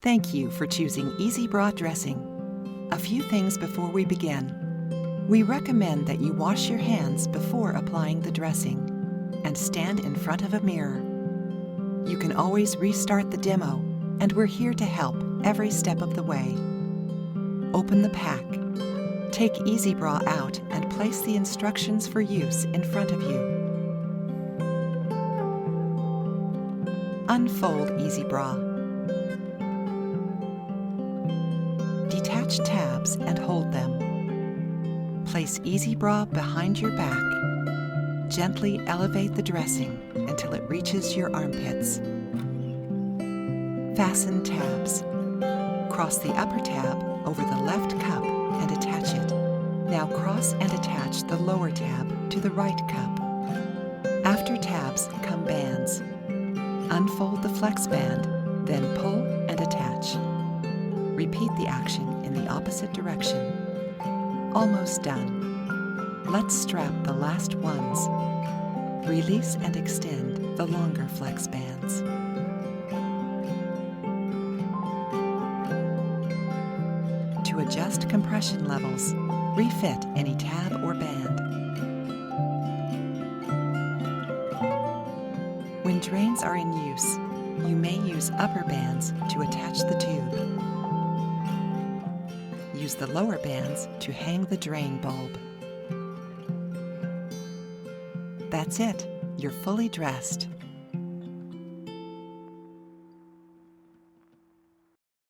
Thank you for choosing EZbra dressing. A few things before we begin. We recommend that you wash your hands before applying the dressing and stand in front of a mirror. You can always restart the demo, and we're here to help every step of the way. Open the pack. Take EZbra out and place the instructions for use in front of you. Unfold EZbra. Detach tabs and hold them. Place EZbra behind your back. Gently elevate the dressing until it reaches your armpits. Fasten tabs. Cross the upper tab over the left cup and attach it. Now cross and attach the lower tab to the right cup. After tabs come bands. Unfold the flex band, then pull and attach. Repeat the action in the opposite direction. Almost done. Let's strap the last ones. Release and extend the longer flex bands. To adjust compression levels, refit any tab or band. When drains are in use, you may use upper bands to attach the tube. Use the lower bands to hang the drain bulb. That's it. You're fully dressed.